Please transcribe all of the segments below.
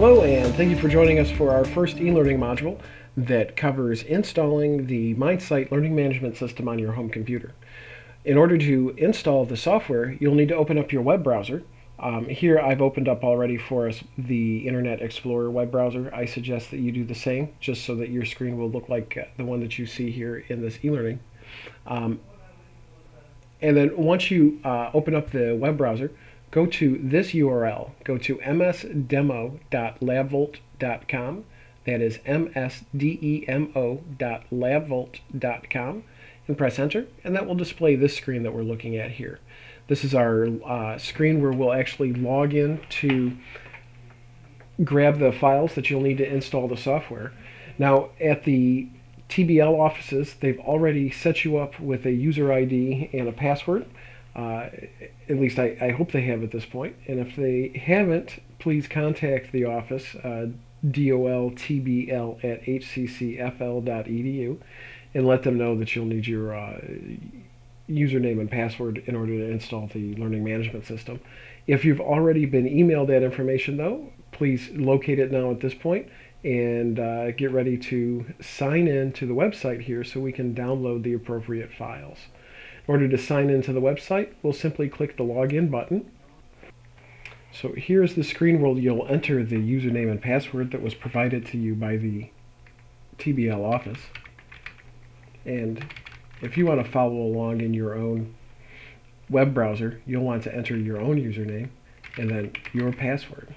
Hello, and thank you for joining us for our first e-learning module that covers installing the Mindsight learning management system on your home computer. In order to install the software, you'll need to open up your web browser. Here I've opened up already for us the Internet Explorer web browser. I suggest that you do the same, just so that your screen will look like the one that you see here in this e-learning. And then once you open up the web browser, go to this URL. Go to msdemo.labvolt.com. That is msdemo.labvolt.com, and press enter, and that will display this screen that we're looking at here. This is our screen where we'll actually log in to grab the files that you'll need to install the software. Now, at the TBL offices, they've already set you up with a user ID and a password. At least I hope they have at this point. And if they haven't, please contact the office, doltbl@hccfl.edu, and let them know that you'll need your username and password in order to install the learning management system. If you've already been emailed that information, though, please locate it now at this point and get ready to sign in to the website here so we can download the appropriate files. In order to sign into the website, we'll simply click the login button. So here's the screen where you'll enter the username and password that was provided to you by the TBL office. And if you want to follow along in your own web browser, you'll want to enter your own username and then your password.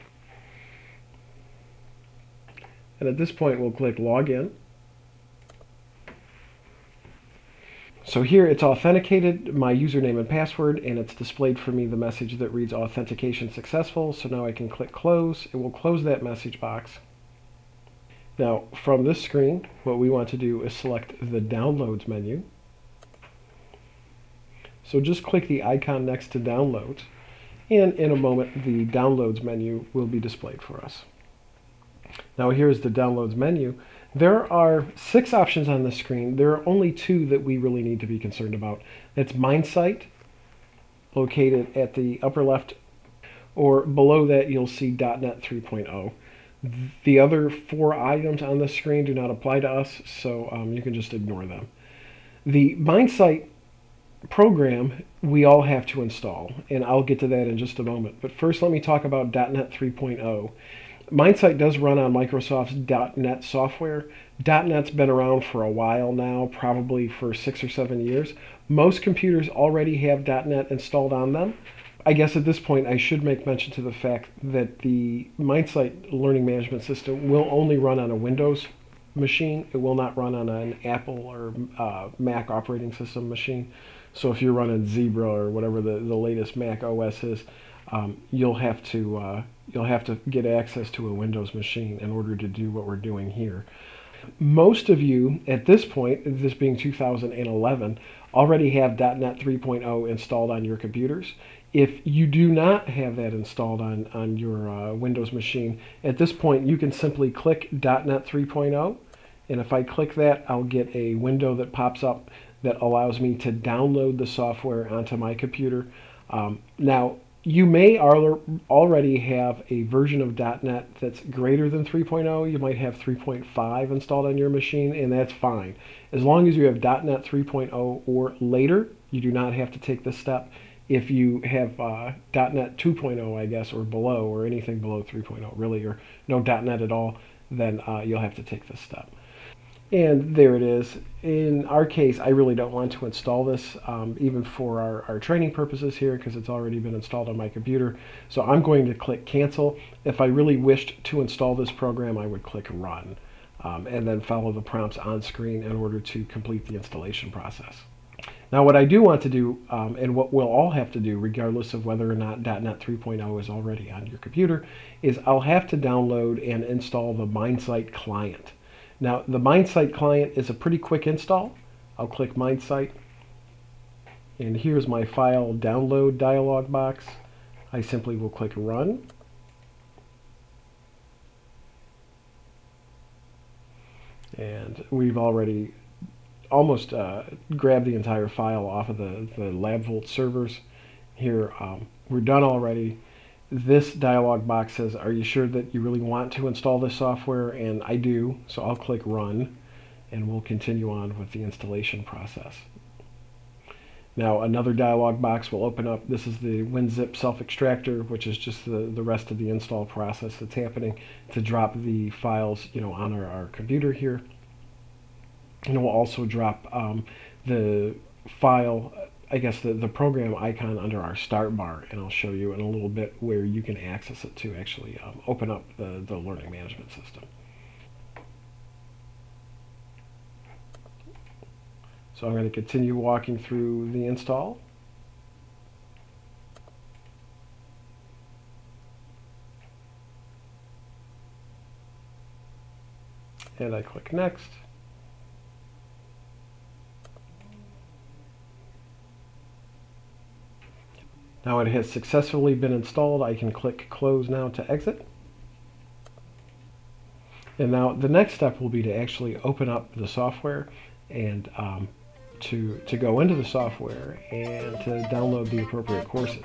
And at this point, we'll click Login. So here it's authenticated my username and password, and it's displayed for me the message that reads authentication successful. So now I can click close. It will close that message box. Now from this screen, what we want to do is select the downloads menu. So just click the icon next to downloads, and in a moment the downloads menu will be displayed for us. Now here's the downloads menu. There are 6 options on the screen. There are only 2 that we really need to be concerned about. That's Mindsight, located at the upper left, or below that you'll see .NET 3.0. The other 4 items on the screen do not apply to us, so you can just ignore them. The Mindsight program we all have to install, and I'll get to that in just a moment. But first let me talk about .NET 3.0. Mindsight does run on Microsoft's .NET software. .NET's been around for a while now, probably for 6 or 7 years. Most computers already have .NET installed on them. I guess at this point I should make mention to the fact that the Mindsight learning management system will only run on a Windows machine. It will not run on an Apple or Mac operating system machine. So if you're running Zebra or whatever the latest Mac OS is, you'll have to get access to a Windows machine in order to do what we're doing here. Most of you at this point, this being 2011, already have .NET 3.0 installed on your computers. If you do not have that installed on your Windows machine, at this point you can simply click .NET 3.0, and if I click that, I'll get a window that pops up that allows me to download the software onto my computer. Now, you may already have a version of .NET that's greater than 3.0. You might have 3.5 installed on your machine, and that's fine. As long as you have .NET 3.0 or later, you do not have to take this step. If you have .NET 2.0, I guess, or below, or anything below 3.0, really, or no .NET at all, then you'll have to take this step. And there it is. In our case, I really don't want to install this, even for our training purposes here, because it's already been installed on my computer. So I'm going to click Cancel. If I really wished to install this program, I would click Run, and then follow the prompts on screen in order to complete the installation process. Now what I do want to do, and what we'll all have to do, regardless of whether or not .NET 3.0 is already on your computer, is I'll have to download and install the Mindsight client. Now, the Mindsight client is a pretty quick install. I'll click Mindsight, and here's my file download dialog box. I simply will click Run. And we've already almost grabbed the entire file off of the LabVolt servers. Here, we're done already. this dialog box says, are you sure that you really want to install this software? And I do, so I'll click Run, and we'll continue on with the installation process. Now another dialog box will open up. This is the WinZip self-extractor, which is just the rest of the install process that's happening to drop the files, on our computer here. And it will also drop the file, I guess the program icon under our start bar, and I'll show you in a little bit where you can access it to actually open up the learning management system. So I'm going to continue walking through the install. And I click Next. Now it has successfully been installed. I can click Close now to exit. And now the next step will be to actually open up the software and to go into the software and to download the appropriate courses.